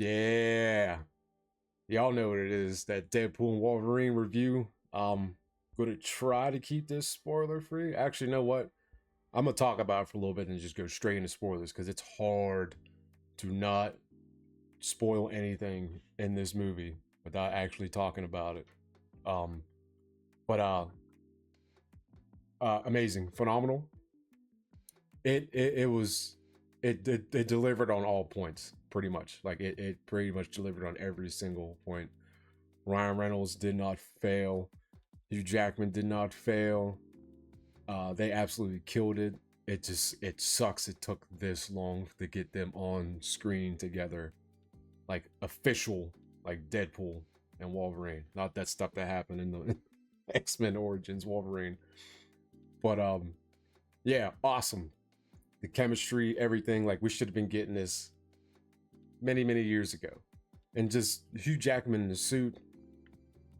Yeah. Y'all know what it is. That Deadpool and Wolverine review. Gonna try to keep this spoiler free. Actually, you know what? I'm gonna talk about it for a little bit and just go straight into spoilers because it's hard to not spoil anything in this movie without actually talking about it. Um, but amazing, phenomenal. It was it delivered on all points pretty much. Like it pretty much delivered on every single point. Ryan Reynolds did not fail. Hugh Jackman did not fail. They absolutely killed it. It sucks it took this long to get them on screen together, like official, like Deadpool and Wolverine. Not that stuff that happened in the X-Men Origins Wolverine. But yeah, awesome. The chemistry, everything. Like we should have been getting this many years ago. And just Hugh Jackman in the suit,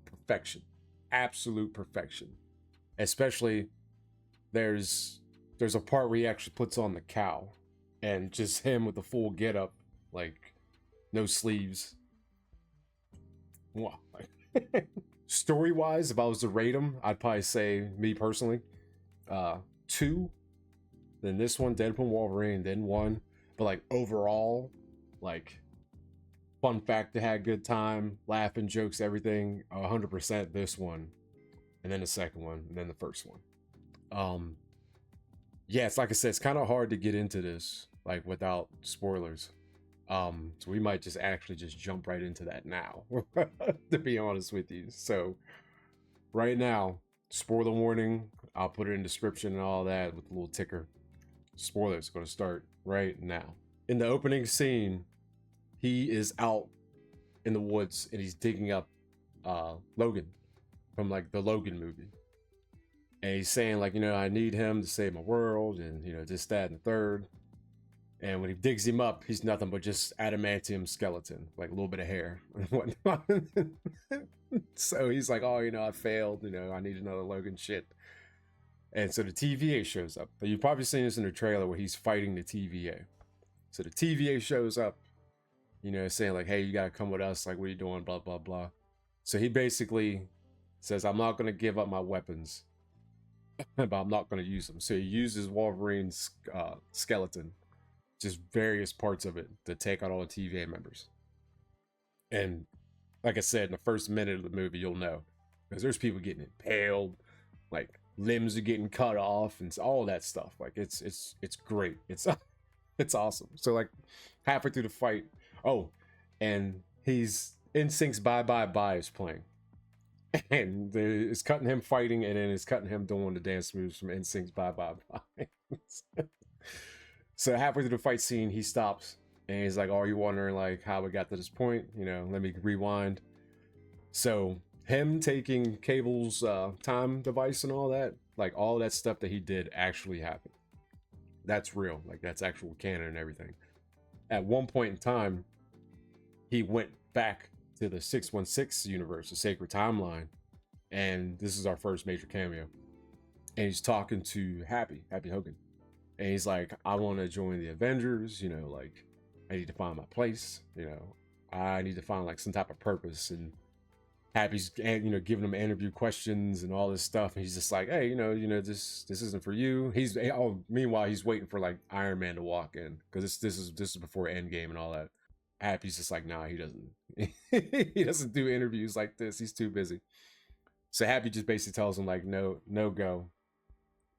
perfection, absolute perfection. Especially there's a part where he actually puts on the cowl, and just him with the full get up, like no sleeves. Wow. Story wise, if I was to rate them, I'd probably say, me personally, 2. Then this one, Deadpool Wolverine, then 1. But like overall, like fun fact, they had a good time, laughing, jokes, everything. 100% this one, and then the second one, and then the first one. Yeah, it's like I said, it's kind of hard to get into this like without spoilers. So we might just actually just jump right into that now, to be honest with you. So right now, spoiler warning. I'll put it in description and all that with a little ticker. Spoilers going to start right now. In the opening scene, he is out in the woods and he's digging up Logan from like the Logan movie. And he's saying like, I need him to save my world, and this, that, and the third. And when he digs him up, he's nothing but just adamantium skeleton, like a little bit of hair and whatnot. So he's like, oh, I failed. I need another Logan shit. And so the TVA shows up. You've probably seen this in the trailer where he's fighting the TVA. So the TVA shows up, saying like, hey, you gotta come with us. Like, what are you doing? Blah, blah, blah. So he basically says, I'm not gonna give up my weapons, but I'm not gonna use them. So he uses Wolverine's skeleton, just various parts of it, to take out all the TVA members. And like I said, in the first minute of the movie, you'll know, because there's people getting impaled, like limbs are getting cut off, and all that stuff. Like it's great. It's awesome. So like halfway through the fight, and he's NSYNC's Bye Bye Bye is playing, and it's cutting him fighting, and then it's cutting him doing the dance moves from NSYNC's Bye Bye Bye. So halfway through the fight scene, he stops and he's like, "Are you wondering like how we got to this point? Let me rewind." So him taking Cable's time device and all that, like all that stuff that he did actually happened. That's real. Like that's actual canon and everything. At one point in time, he went back to the 616 universe, the sacred timeline, and this is our first major cameo. And he's talking to Happy Hogan. And he's like, I want to join the Avengers, like I need to find my place, I need to find like some type of purpose. And Happy's, giving him interview questions and all this stuff. And he's just like, hey, this isn't for you. Meanwhile, he's waiting for like Iron Man to walk in, because this is before Endgame and all that. Happy's just like, nah, he doesn't, he doesn't do interviews like this. He's too busy. So Happy just basically tells him like, no go.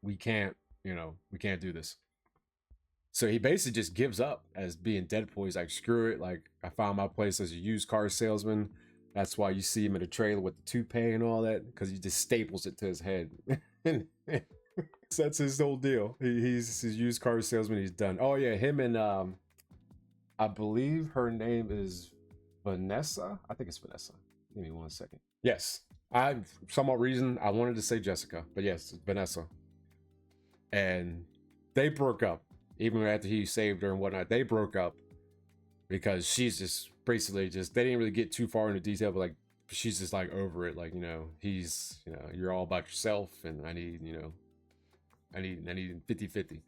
We can't do this. So he basically just gives up as being Deadpool. He's like, screw it. Like, I found my place as a used car salesman. That's why you see him in the trailer with the toupee and all that, because he just staples it to his head. So that's his whole deal. He's his used car salesman. He's done. Oh yeah, him and I believe her name is Vanessa. I think it's Vanessa. Give me 1 second. Yes, some odd reason I wanted to say Jessica, but yes, it's Vanessa. And they broke up even after he saved her and whatnot. They broke up because she's just basically they didn't really get too far into detail, but like she's just like over it. Like, he's, you're all about yourself, and I need 50-50.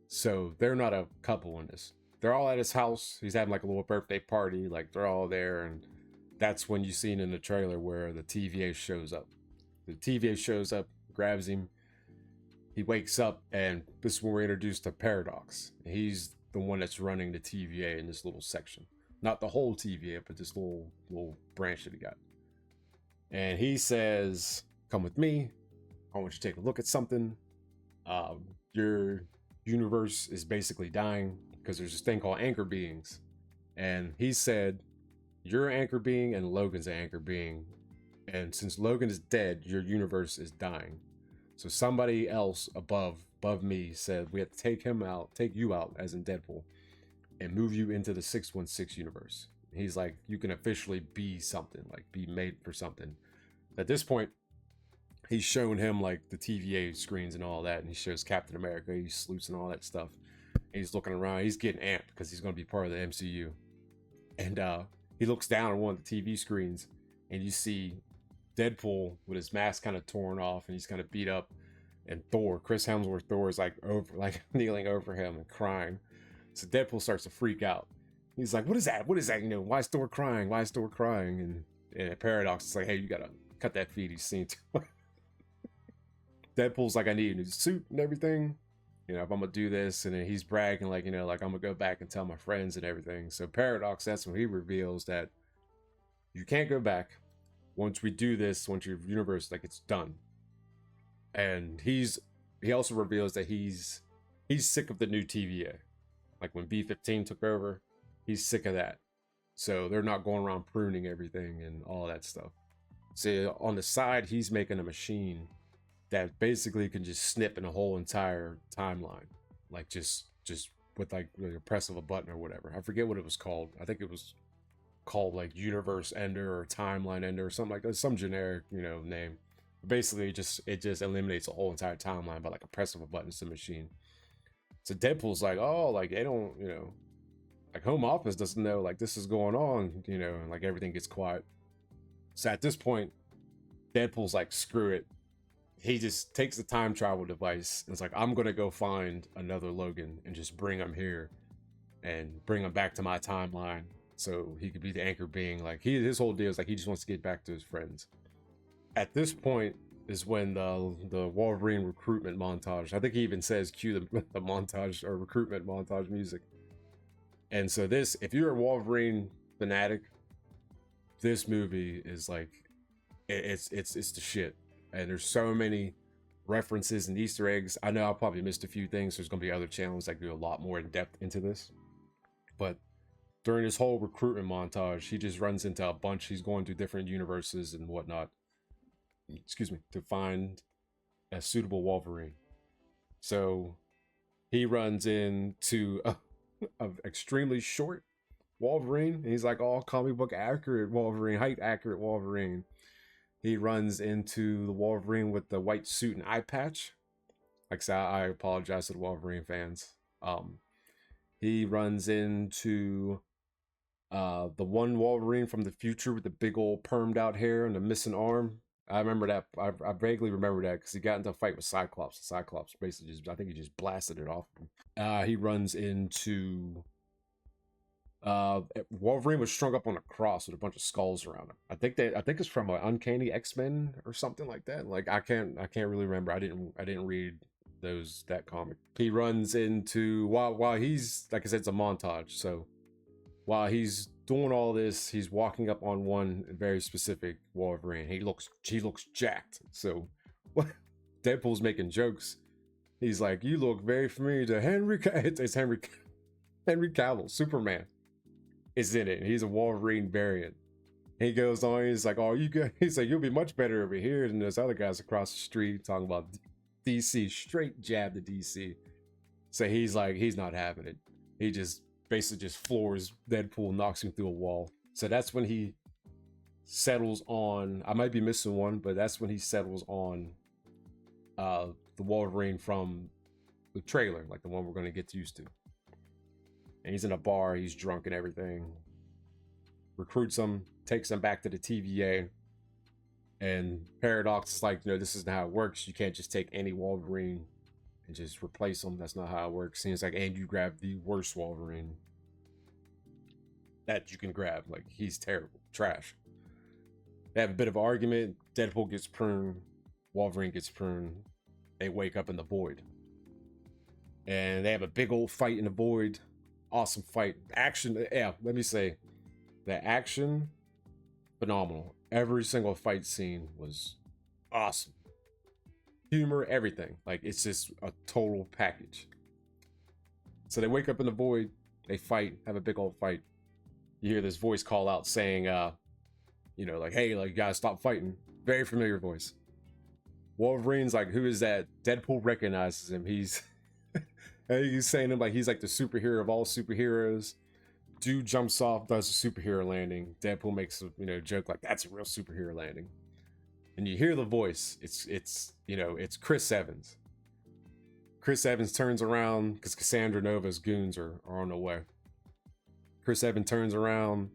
So they're not a couple in this. they're all at his house. He's having like a little birthday party. Like they're all there, and that's when you seen in the trailer where the TVA shows up. The TVA shows up, grabs him. He wakes up, and this is when we're introduced to Paradox. He's the one that's running the TVA in this little section. Not the whole TVA, but this little branch that he got. And he says, "Come with me. I want you to take a look at something. Your universe is basically dying because there's this thing called anchor beings." And he said, "You're an anchor being and Logan's an anchor being. And since Logan is dead, your universe is dying. So somebody else above me said we have to take you out, as in Deadpool, and move you into the 616 universe." He's like, "You can officially be something, like be made for something." At this point, he's shown him like the TVA screens and all that, and he shows Captain America, he salutes and all that stuff. And he's looking around, he's getting amped because he's going to be part of the MCU. And he looks down on one of the TV screens, and you see Deadpool with his mask kind of torn off, and he's kind of beat up. And Chris Hemsworth Thor is like kneeling over him and crying. So Deadpool starts to freak out. He's like, "What is that? What is that? You know, why is Thor crying? Why is Thor crying?" And Paradox is like, "Hey, you gotta cut that feed he's seen." Deadpool's like, "I need a new suit and everything. You know, if I'm gonna do this," and then he's bragging like, you know, like, "I'm gonna go back and tell my friends and everything." So Paradox, that's when he reveals that you can't go back. Once we do this, once your universe, like, it's done. And he also reveals that he's sick of the new TVA. Like when B-15 took over, he's sick of that. So they're not going around pruning everything and all that stuff. So on the side, he's making a machine that basically can just snip in a whole entire timeline, like just with like the press of a button or whatever. I forget what it was called. I think it was called like Universe Ender or Timeline Ender or something like that. Some generic, you know, name. Basically, it just eliminates a whole entire timeline by like a press of a button to the machine. So Deadpool's like, "Oh, like they don't, you know, like Home Office doesn't know like this is going on, you know," and like everything gets quiet. So at this point, Deadpool's like, "Screw it." He just takes the time travel device and it's like, "I'm gonna go find another Logan and just bring him here and bring him back to my timeline so he could be the anchor being." Like his whole deal is like he just wants to get back to his friends. At this point is when the Wolverine recruitment montage, I think he even says cue the montage or recruitment montage music. And so this, if you're a Wolverine fanatic, this movie is like, it's the shit. And there's so many references and Easter eggs. I know I probably missed a few things. There's gonna be other channels that do a lot more in depth into this. But during this whole recruitment montage, he just runs into a bunch. He's going through different universes and whatnot, to find a suitable Wolverine. So he runs into a extremely short Wolverine. And he's like, "Oh, comic book accurate Wolverine, height accurate Wolverine." He runs into the Wolverine with the white suit and eye patch. Like I said, I apologize to the Wolverine fans. He runs into the one Wolverine from the future with the big old permed out hair and the missing arm. I remember that. I vaguely remember that because he got into a fight with Cyclops. Cyclops basically I think he just blasted it off him. He runs into Wolverine was strung up on a cross with a bunch of skulls around him. I think it's from an Uncanny X-Men or something like that. Like I can't really remember. I didn't read that comic. He runs into while he's, like I said, it's a montage. So while he's doing all this, he's walking up on one very specific Wolverine. He looks jacked. So Deadpool's making jokes. He's like, "You look very familiar to Henry." It's Henry Cavill, Superman, is in it. He's a Wolverine variant. He goes on. He's like, "Oh, he's like, you'll be much better over here than those other guys across the street talking about DC." Straight jab to DC. So he's like, he's not having it. He just basically just floors Deadpool, knocks him through a wall. So that's when he settles on, I might be missing one, but that's when he settles on the Wolverine from the trailer, like the one we're going to get used to. And he's in a bar, he's drunk and everything. Recruits him, takes him back to the TVA. And Paradox is like, this isn't how it works. You can't just take any Wolverine and just replace him. That's not how it works. And he's like, "And you grab the worst Wolverine." that you can grab. Like, he's terrible, trash. They have a bit of an argument. Deadpool gets pruned, Wolverine gets pruned. They wake up in the void, and they have a big old fight in the void. Awesome fight, action. Yeah, let me say, the action, phenomenal. Every single fight scene was awesome. Humor, everything. Like, it's just a total package. So they wake up in the void, they fight, have a big old fight. You hear this voice call out saying, you know, like, hey, like, you gotta stop fighting. Very familiar voice. Wolverine's like, who is that? Deadpool recognizes him. He's saying him like he's like the superhero of all superheroes. Dude jumps off, does a superhero landing. Deadpool makes a, you know, joke like, that's a real superhero landing. And you hear the voice. It's you know, it's Chris Evans. Chris Evans turns around because Cassandra Nova's goons are on the way. Chris Evans turns around.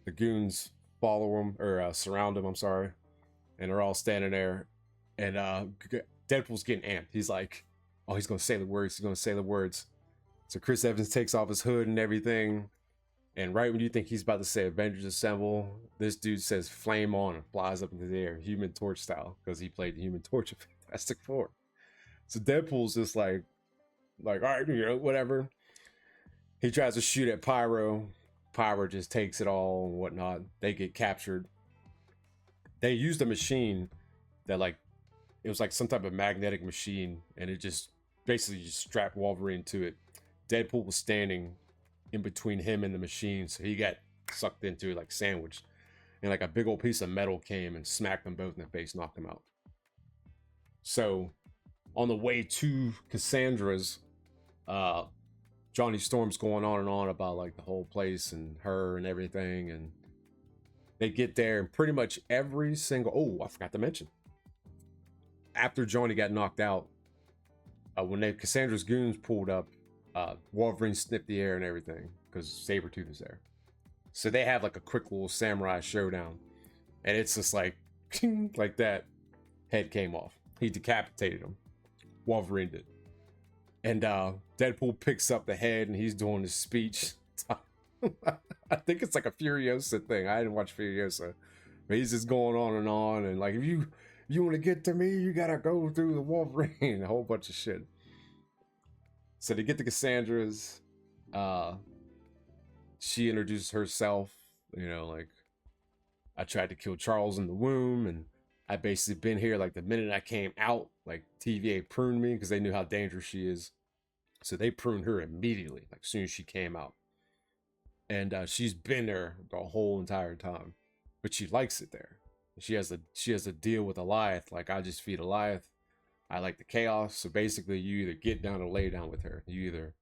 The goons follow him, or surround him, I'm sorry. And they're all standing there. And Deadpool's getting amped. He's like, oh, he's going to say the words. He's going to say the words. So Chris Evans takes off his hood and everything. And right when you think he's about to say Avengers Assemble, this dude says flame on and flies up into the air, Human Torch style, because he played the Human Torch of Fantastic Four. So Deadpool's just like, all right, you know, whatever. He tries to shoot at Pyro. Pyro just takes it all and whatnot. They get captured. They used a machine that, like, it was like some type of magnetic machine, and it just basically just strapped Wolverine to it. Deadpool was standing in between him and the machine, so he got sucked into it like sandwiched. And like a big old piece of metal came and smacked them both in the face, knocked them out. So on the way to Cassandra's, Johnny Storm's going on and on about like the whole place and her and everything, and they get there and pretty much every single, oh, I forgot to mention, after Johnny got knocked out, when Cassandra's goons pulled up, Wolverine sniffed the air and everything because Sabretooth is there. So they have like a quick little samurai showdown, and it's just like like that, head came off. He decapitated him. Wolverine did. And Deadpool picks up the head and he's doing his speech. I think it's like a Furiosa thing. I didn't watch Furiosa, but he's just going on, and like, if you want to get to me, you gotta go through the Wolverine. A whole bunch of shit. So they get to Cassandra's. She introduces herself. You know, like, I tried to kill Charles in the womb, and I basically been here like the minute I came out. Like, TVA pruned me because they knew how dangerous she is. So they pruned her immediately, like, as soon as she came out. And she's been there the whole entire time, but she likes it there. She has a deal with Alioth. Like, I just feed Alioth. I like the chaos. So basically, you either get down or lay down with her. You either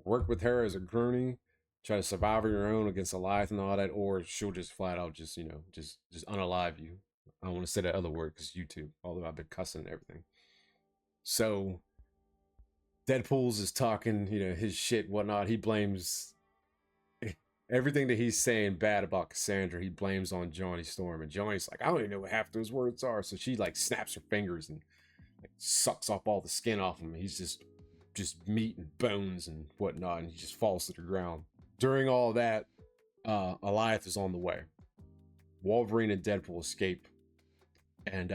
work with her as a groony, try to survive on your own against Alioth and all that, or she'll just flat out just, you know, just unalive you. I don't want to say that other word because YouTube, although I've been cussing and everything. So Deadpool's is talking, you know, his shit, whatnot. He blames everything that he's saying bad about Cassandra. He blames on Johnny Storm, and Johnny's like, I don't even know what half those words are. So she like snaps her fingers and like sucks off all the skin off him. He's just meat and bones and whatnot, and he just falls to the ground. During all that, Alioth is on the way. Wolverine and Deadpool escape, and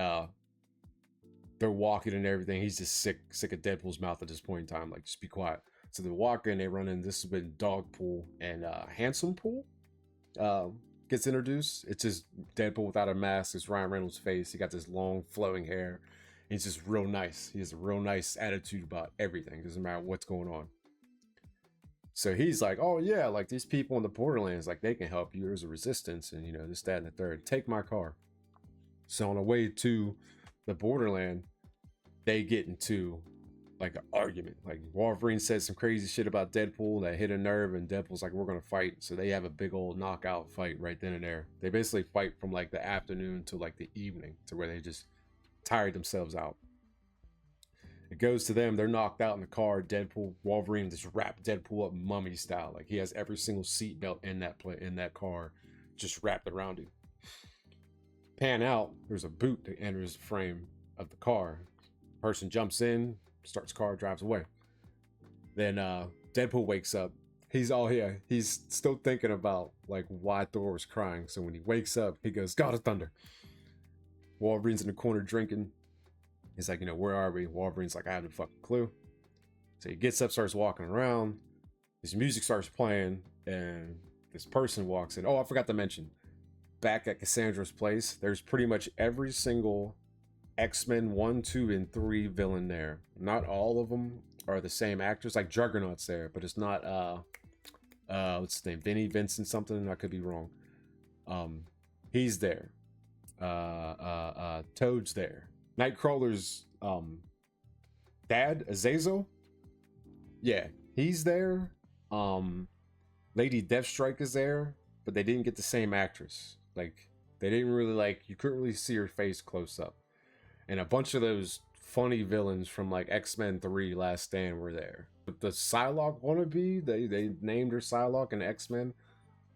they're walking and everything. He's just sick of Deadpool's mouth at this point in time. Like, just be quiet. So they're walking, they run in. This has been Dogpool and Handsome Pool gets introduced. It's just Deadpool without a mask. It's Ryan Reynolds' face. He got this long flowing hair. He's just real nice. He has a real nice attitude about everything. Doesn't matter what's going on. So he's like, oh yeah, like, these people in the Borderlands, like, they can help you. There's a resistance, and, you know, this, that, and the third. Take my car. So on the way to the Borderland, they get into like an argument. Like, Wolverine says some crazy shit about Deadpool that hit a nerve, and Deadpool's like, we're gonna fight. So they have a big old knockout fight right then and there. They basically fight from like the afternoon to like the evening, to where they just tired themselves out. It goes to them, they're knocked out in the car. Wolverine just wrapped Deadpool up mummy style. Like, he has every single seat belt in that car just wrapped around him. Pan out, there's a boot that enters the frame of the car. Person jumps in, starts car, drives away. Then Deadpool wakes up. he's all yeah, he's still thinking about like why Thor was crying. So when he wakes up, he goes, God of Thunder. Wolverine's in the corner drinking. He's like, where are we? Wolverine's like, I have no fucking clue. So he gets up, starts walking around. His music starts playing, and this person walks in. Oh, I forgot to mention, back at Cassandra's place, there's pretty much every single X-Men 1, 2, and 3 villain there. Not all of them are the same actors. Like Juggernaut's there, but it's not what's his name? Vincent something. I could be wrong. He's there. Toad's there. Nightcrawler's dad, Azazel. Yeah, he's there. Lady Deathstrike is there, but they didn't get the same actress. Like, they didn't really you couldn't really see her face close up. And a bunch of those funny villains from like X-Men 3 Last Stand were there. But the Psylocke wannabe, they named her Psylocke in X-Men.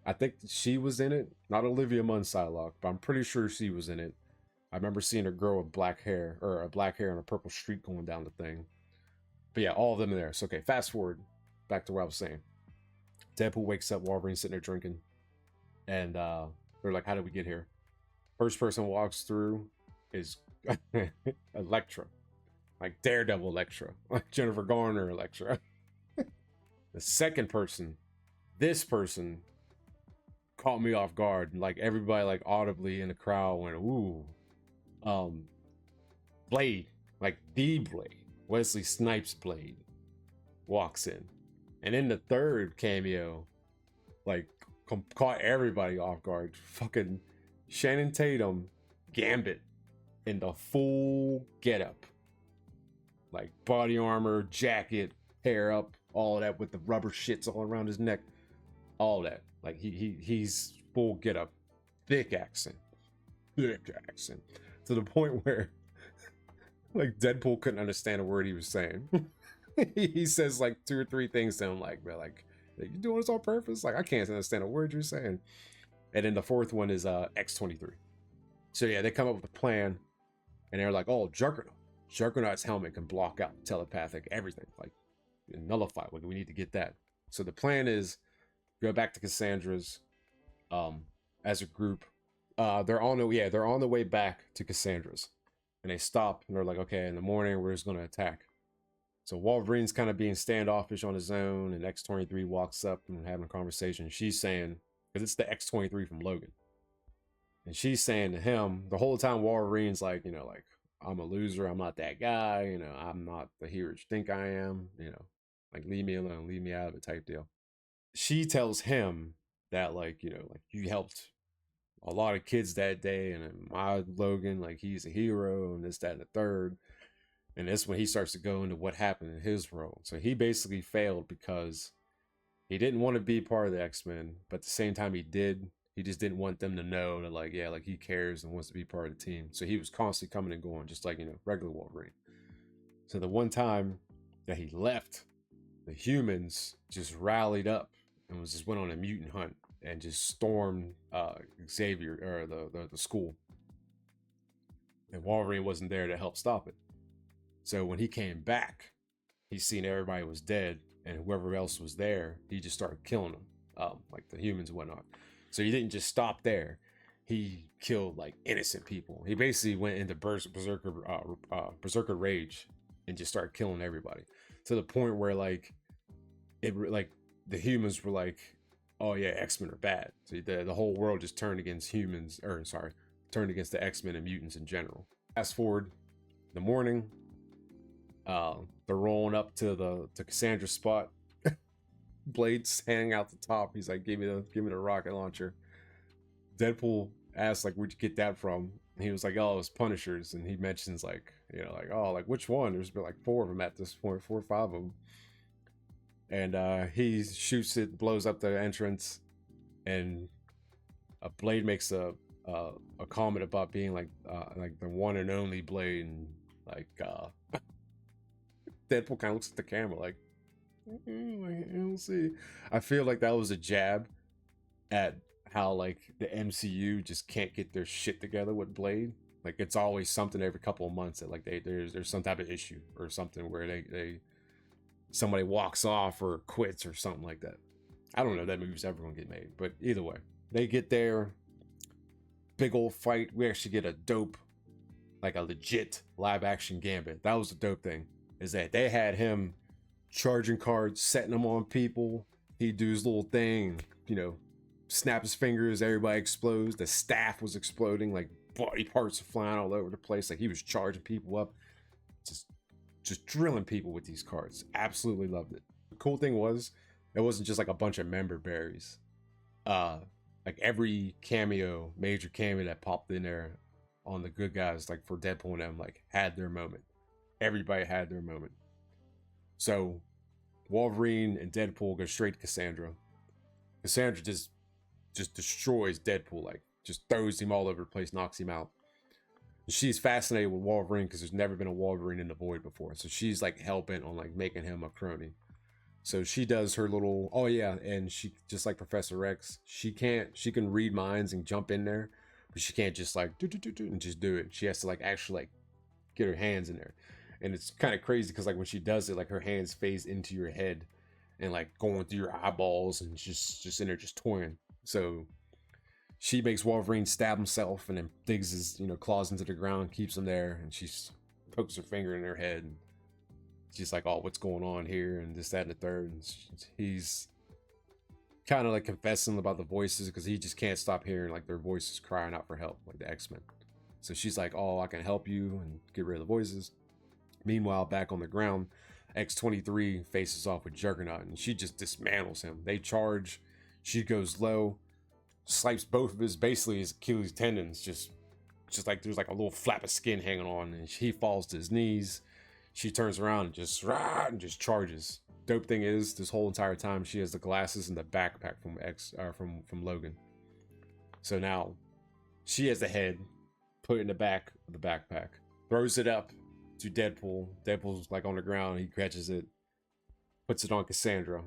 I think she was in it. Not Olivia Munn Psylocke, but I'm pretty sure she was in it. I remember seeing a girl with black hair, or a black hair and a purple streak going down the thing. But yeah, all of them are there. So okay, fast forward back to what I was saying. Deadpool wakes up, Wolverine's sitting there drinking. And they're like, how did we get here? First person walks through is Elektra. Like Daredevil Elektra. Like Jennifer Garner Elektra. The second person, this person caught me off guard. Like everybody like audibly in the crowd went, ooh. Blade. Like the Blade. Wesley Snipes' Blade walks in. And in the third cameo, like caught everybody off guard. Fucking Shannon Tatum, Gambit in the full getup, like body armor, jacket, hair up, all of that with the rubber shits all around his neck, all that. Like he's full getup, thick accent, to the point where like Deadpool couldn't understand a word he was saying. He says like 2 or 3 things to him, like, bro, like, you doing this on purpose? Like, I can't understand a word you're saying. And then the fourth one is X-23. So yeah, they come up with a plan, and they're like, oh, Juggernaut. Juggernaut's helmet can block out telepathic everything, like nullify. Like, we need to get that. So the plan is go back to Cassandra's as a group. They're on the way back to Cassandra's, and they stop and they're like, okay, in the morning we're just gonna attack. So Wolverine's kind of being standoffish on his own, and X-23 walks up and having a conversation. She's saying, because it's the X-23 from Logan, and she's saying to him the whole time, Wolverine's like, like, I'm a loser, I'm not that guy, I'm not the hero you think I am, like, leave me alone, leave me out of it type deal. She tells him that, like, like, you helped a lot of kids that day, and my Logan, like, he's a hero, and this, that, and the third. And that's when he starts to go into what happened in his role. So he basically failed because he didn't want to be part of the X-Men, but at the same time he did. He just didn't want them to know that, like, yeah, like, he cares and wants to be part of the team. So he was constantly coming and going, just like, regular Wolverine. So the one time that he left, the humans just rallied up and just went on a mutant hunt and just stormed Xavier, or the school. And Wolverine wasn't there to help stop it. So when he came back, he seen everybody was dead, and whoever else was there, he just started killing them, like the humans and whatnot. So he didn't just stop there. He killed like innocent people. He basically went into berserker rage and just started killing everybody, to the point where like the humans were like, oh yeah, X-Men are bad. So the whole world just turned against humans, turned against the X-Men and mutants in general. Fast forward the morning. They're rolling up to Cassandra's spot. Blade's hanging out the top. He's like, give me the rocket launcher. Deadpool asks, like, where'd you get that from? And he was like, oh, it was Punishers. And he mentions like, like, oh, like, which one? There's been like 4 of them at this point, 4 or 5 of them. And he shoots it, blows up the entrance, and Blade makes a comment about being like the one and only Blade, and like Deadpool kind of looks at the camera like, we'll see. I feel like that was a jab at how like the MCU just can't get their shit together with Blade. Like, it's always something every couple of months that like there's some type of issue or something where somebody walks off or quits or something like that. I don't know if that movie's ever gonna get made, but either way, they get there, big old fight. We actually get a dope, like a legit live action Gambit. That was the dope thing, is that they had him charging cards, setting them on people. He'd do his little thing, you know, snap his fingers, everybody explodes. The staff was exploding, like body parts are flying all over the place. Like he was charging people up, just drilling people with these cards. Absolutely loved it. The cool thing was, it wasn't just like a bunch of member berries. Like every cameo, major cameo that popped in there on the good guys, like for Deadpool and them, like had their moment. Everybody had their moment. So Wolverine and Deadpool go straight to Cassandra. Cassandra just destroys Deadpool, like just throws him all over the place, knocks him out. And she's fascinated with Wolverine because there's never been a Wolverine in the Void before. So she's like hell bent on like making him a crony. So she does her little, oh yeah, and she, just like Professor X, she can read minds and jump in there, but she can't just like do and just do it. She has to like actually like get her hands in there. And it's kind of crazy because like when she does it, like her hands phase into your head and like going through your eyeballs and just in there just toying. So she makes Wolverine stab himself and then digs his, you know, claws into the ground, keeps him there, and she pokes her finger in her head. And she's like, oh, what's going on here? And this, that, and the third. And he's kind of like confessing about the voices because he just can't stop hearing like their voices crying out for help, like the X-Men. So she's like, oh, I can help you and get rid of the voices. Meanwhile, back on the ground, X-23 faces off with Juggernaut and she just dismantles him. They charge, she goes low, slices both of his, basically his Achilles tendons, just like there's like a little flap of skin hanging on, and he falls to his knees. She turns around and just charges. Dope thing is, this whole entire time she has the glasses and the backpack from Logan. So now she has the head, put it in the back of the backpack, throws it up to Deadpool. Deadpool's like on the ground, he catches it, puts it on Cassandra.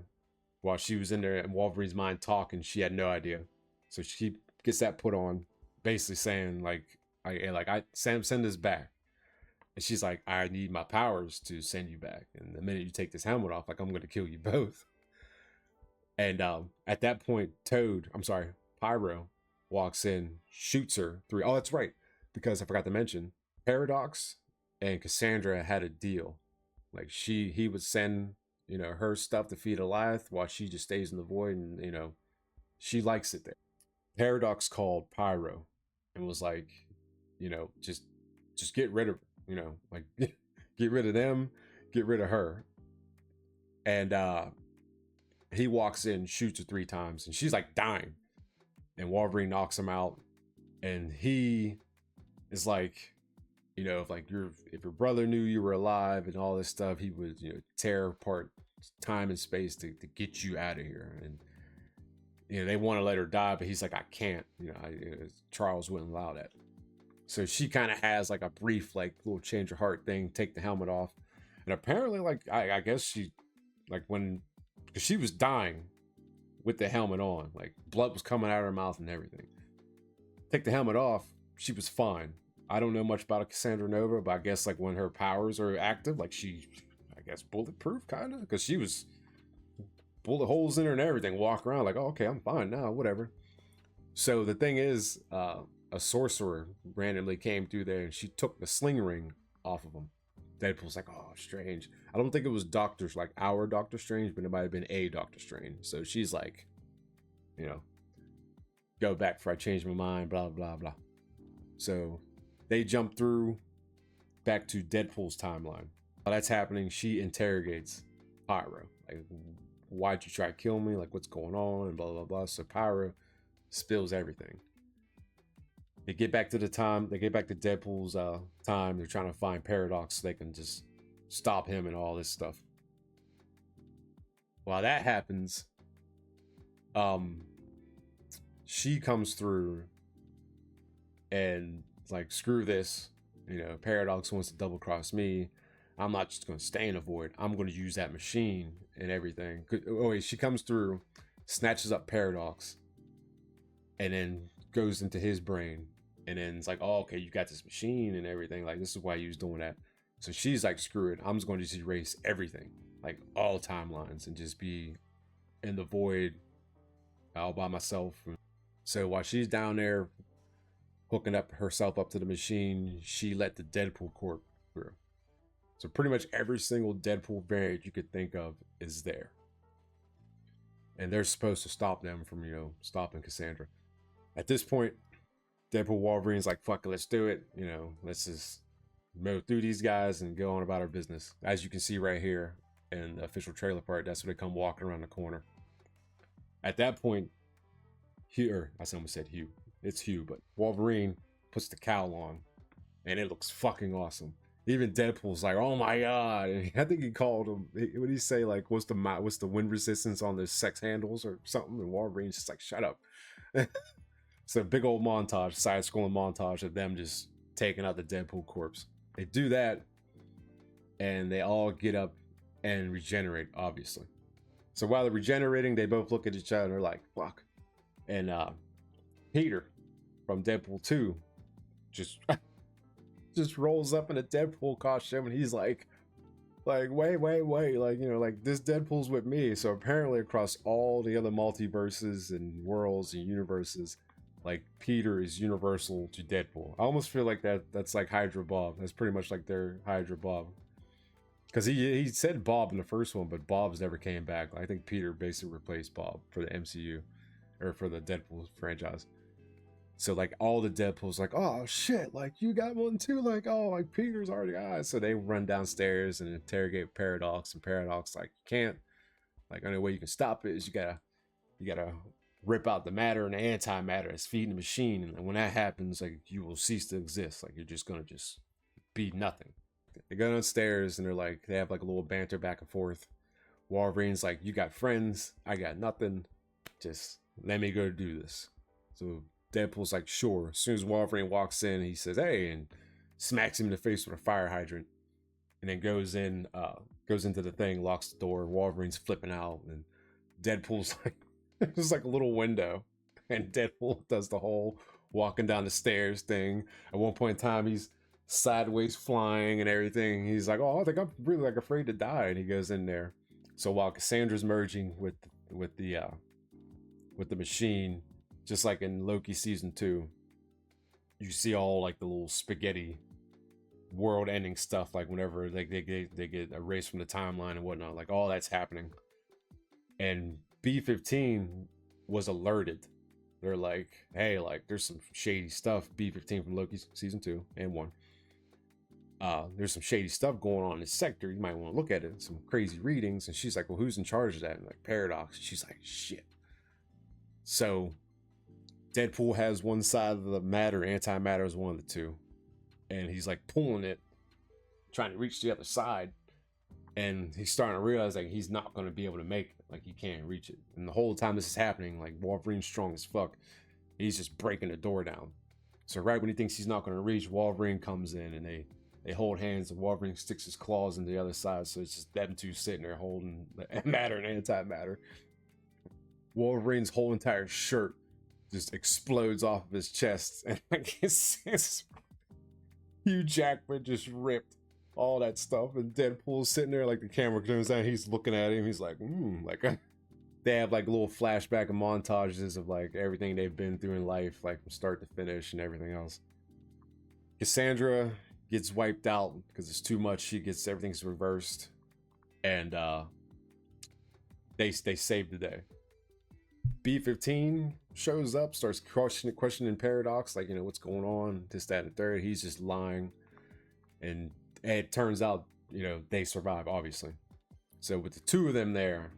While she was in there in Wolverine's mind talking, she had no idea. So she gets that put on, basically saying like, send this back. And she's like, I need my powers to send you back. And the minute you take this helmet off, like I'm gonna kill you both. And at that point, Pyro walks in, shoots her through. Oh, that's right, because I forgot to mention, Paradox and Cassandra had a deal. Like he would send, you know, her stuff to feed Goliath while she just stays in the void, and you know, she likes it there. Paradox called Pyro and was like, you know, just get rid of her, you know, like get rid of them, get rid of her. And he walks in, shoots her 3 times, and she's like dying. And Wolverine knocks him out, and he is like, you know, if your brother knew you were alive and all this stuff, he would, you know, tear apart time and space to get you out of here. And you know, they want to let her die, but he's like, I can't. You know, Charles wouldn't allow that. So she kind of has like a brief, like little change of heart thing, take the helmet off, and apparently, like I guess she, like because she was dying with the helmet on, like blood was coming out of her mouth and everything. Take the helmet off, she was fine. I don't know much about a Cassandra Nova, but I guess like when her powers are active, like she, I guess bulletproof kind of, because she was bullet holes in her and everything, walk around like, oh, okay, I'm fine now, whatever. So the thing is, a sorcerer randomly came through there and she took the sling ring off of him. Deadpool's like, oh, strange. I don't think it was our Doctor Strange, but it might have been a Doctor Strange. So she's like, you know, go back before I change my mind, blah, blah, blah. So they jump through back to Deadpool's timeline. While that's happening, she interrogates Pyro. Like, why'd you try to kill me? Like, what's going on? And blah, blah, blah. So Pyro spills everything. They get back to Deadpool's time. They're trying to find Paradox so they can just stop him and all this stuff. While that happens, she comes through and like, screw this. You know, Paradox wants to double cross me. I'm not just going to stay in the void. I'm going to use that machine and everything. Oh wait, she comes through, snatches up Paradox, and then goes into his brain. And then it's like, oh, okay, you got this machine and everything. Like, this is why you was doing that. So she's like, screw it. I'm just going to just erase everything, like all timelines, and just be in the void all by myself. So while she's down there hooking up herself up to the machine, she let the Deadpool Corp through. So pretty much every single Deadpool variant you could think of is there. And they're supposed to stop them from, stopping Cassandra. At this point, Deadpool Wolverine's like, fuck it, let's do it. Let's just mow through these guys and go on about our business. As you can see right here in the official trailer part, that's when they come walking around the corner. At that point, I almost said Hugh. It's Hugh, but Wolverine puts the cowl on, and it looks fucking awesome. Even Deadpool's like, "Oh my god!" And I think he called him. What did he say? Like, what's the wind resistance on the sex handles or something? And Wolverine's just like, "Shut up." It's a big old montage, side-scrolling montage of them just taking out the Deadpool corpse. They do that, and they all get up and regenerate, obviously. So while they're regenerating, they both look at each other and they're like, "Fuck." And Peter from Deadpool 2 just rolls up in a Deadpool costume, and he's like wait, like this Deadpool's with me. So apparently across all the other multiverses and worlds and universes, like Peter is universal to Deadpool. I almost feel like that's like Hydra Bob. That's pretty much like their Hydra Bob. Because he said Bob in the first one, but Bob's never came back. I think Peter basically replaced Bob for the MCU, or for the Deadpool franchise. So like all the Deadpool's like, oh shit, like you got one too, like, oh, like Peter's already got. So they run downstairs and interrogate Paradox, and Paradox like, you can't, like, only way you can stop it is you gotta rip out the matter and the antimatter that's feeding the machine, and when that happens, like, you will cease to exist. Like, you're just gonna just be nothing. They go downstairs and they have like a little banter back and forth. Wolverine's like, you got friends, I got nothing, just let me go do this. So Deadpool's like, sure. As soon as Wolverine walks in, he says, hey, and smacks him in the face with a fire hydrant, and then goes into the thing, locks the door. Wolverine's flipping out, and Deadpool's like, there's like a little window, and Deadpool does the whole walking down the stairs thing. At one point in time, he's sideways flying and everything. He's like, oh, I think I'm really like afraid to die, and he goes in there. So while Cassandra's merging with the machine, just like in Loki season 2, you see all like the little spaghetti world-ending stuff, like whenever they get erased from the timeline and whatnot, like all that's happening. And B-15 was alerted. They're like, hey, like there's some shady stuff. B-15 from Loki season 2 and 1. There's some shady stuff going on in this sector. You might want to look at it. Some crazy readings. And she's like, well, who's in charge of that? And like, Paradox. She's like, shit. So Deadpool has one side of the matter, antimatter is one of the two, and he's like pulling it, trying to reach the other side, and he's starting to realize like he's not going to be able to make it, like he can't reach it. And the whole time this is happening, like Wolverine's strong as fuck, he's just breaking the door down. So right when he thinks he's not going to reach, Wolverine comes in, and they hold hands, and Wolverine sticks his claws into the other side, so it's just them two sitting there holding matter and antimatter. Wolverine's whole entire shirt just explodes off of his chest, and like his Hugh Jackman just ripped all that stuff, and Deadpool's sitting there, like the camera comes down, he's looking at him, he's like, like they have like little flashback and montages of like everything they've been through in life, like from start to finish and everything else. Cassandra gets wiped out because it's too much. Everything's reversed, and they save the day. B-15 shows up, starts questioning Paradox, like, what's going on, this, that, and the third. He's just lying, and it turns out, they survive, obviously. So with the two of them there,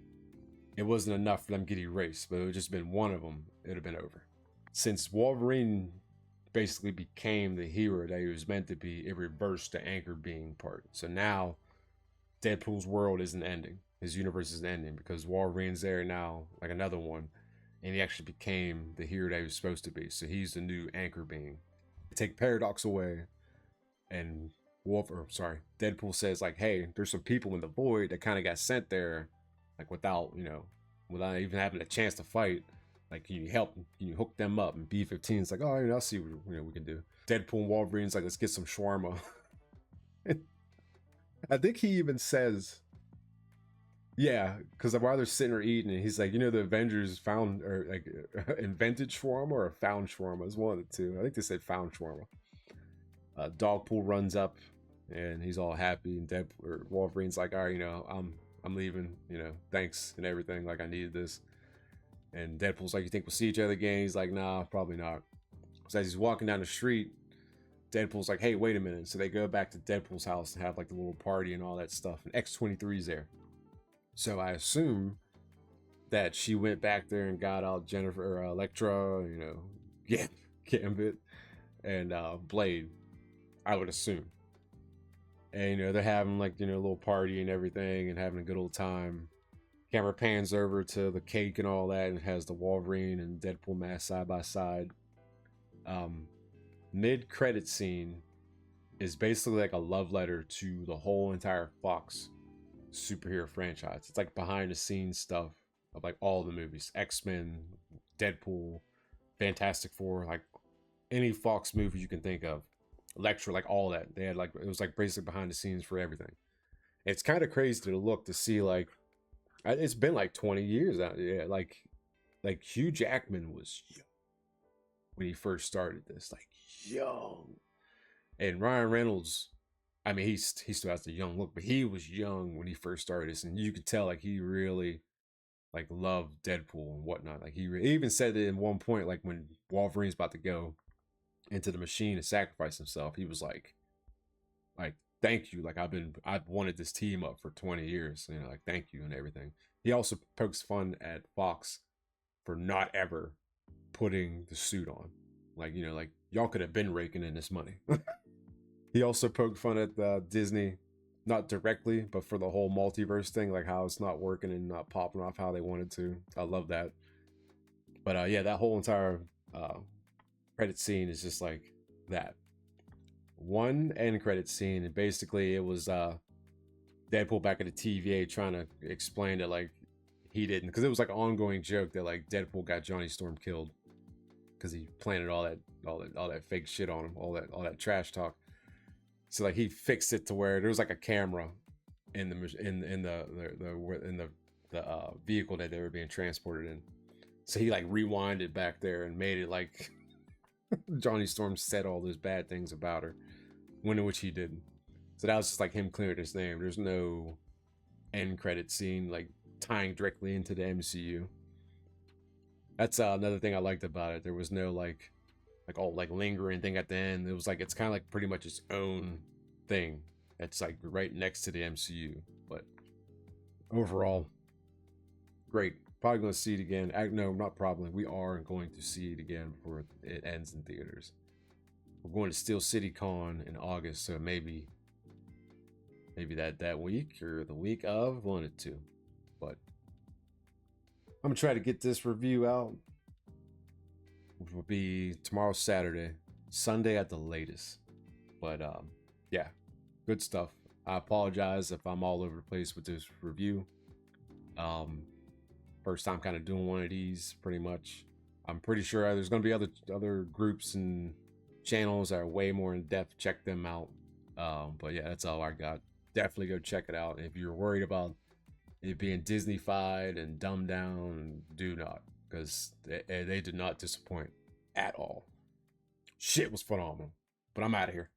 it wasn't enough for them to get erased, but it would just been one of them, it would have been over. Since Wolverine basically became the hero that he was meant to be, it reversed the anchor being part. So now Deadpool's world isn't ending. His universe isn't ending because Wolverine's there now, like another one, and he actually became the hero that he was supposed to be. So he's the new anchor being. They take Paradox away, and Deadpool says like, hey, there's some people in the void that kind of got sent there, like without even having a chance to fight. Like, can you help? Can you hook them up? And B-15's like, oh, I'll see what we can do. Deadpool and Wolverine's like, let's get some shawarma. I think he even says, Yeah, because while they're sitting there eating, and he's like, you know, the Avengers found or like invented shawarma or found shawarma is one of the two. I think they said found shawarma. Dogpool runs up, and he's all happy, and Wolverine's like, all right, you know, I'm leaving, you know, thanks and everything. Like I needed this. And Deadpool's like, you think we'll see each other again? He's like, nah, probably not. So as he's walking down the street, Deadpool's like, hey, wait a minute. So they go back to Deadpool's house and have like the little party and all that stuff. And X-23's there. So I assume that she went back there and got out Jennifer, Elektra, you know, Gambit, and Blade. I would assume. And you know they're having like a little party and everything and having a good old time. Camera pans over to the cake and all that, and it has the Wolverine and Deadpool mask side by side. Um, Mid credit scene is basically like a love letter to the whole entire Fox superhero franchise. It's like behind the scenes stuff of like all the movies: X-Men, Deadpool, Fantastic Four, like any Fox movie you can think of. Lecture, like all that. They had like it was like basically behind the scenes for everything. It's kind of crazy to look to see like it's been like 20 years out. Yeah, like Hugh Jackman was young when he first started this, like young, and Ryan Reynolds. I mean, he still has the young look, but he was young when he first started this, and you could tell like he really like loved Deadpool and whatnot. Like he even said it in one point, like when Wolverine's about to go into the machine to sacrifice himself, he was like thank you, like I've wanted this team up for 20 years, you know, like thank you and everything. He also pokes fun at Fox for not ever putting the suit on, like, you know, like y'all could have been raking in this money. He also poked fun at Disney, not directly, but for the whole multiverse thing, like how it's not working and not popping off how they wanted to. I love that. But yeah, that whole entire credit scene is just like that. One end credit scene, and basically it was Deadpool back at the TVA trying to explain that like he didn't, because it was like an ongoing joke that like Deadpool got Johnny Storm killed because he planted all that fake shit on him, all that trash talk. So like he fixed it to where there was like a camera in the vehicle that they were being transported in. So he like rewinded back there and made it like Johnny Storm said all those bad things about her, one in which he didn't. So that was just like him clearing his name. There's no end credit scene like tying directly into the MCU. That's another thing I liked about it. There was no like all like lingering thing at the end. It was like it's kind of like pretty much its own thing. It's like right next to the MCU. But overall, great. Probably going to see it again. No, not probably. We are going to see it again before it ends in theaters. We're going to Steel City Con in August, so maybe that week or the week of, one or two. But I'm gonna try to get this review out, which will be tomorrow, Saturday, Sunday at the latest. But yeah, good stuff. I apologize if I'm all over the place with this review. First time kind of doing one of these, pretty much. I'm pretty sure there's going to be other groups and channels that are way more in depth. Check them out. But yeah, that's all I got. Definitely go check it out. If you're worried about it being Disney-fied and dumbed down, do not, because they did not disappoint at all. Shit was phenomenal. But I'm out of here.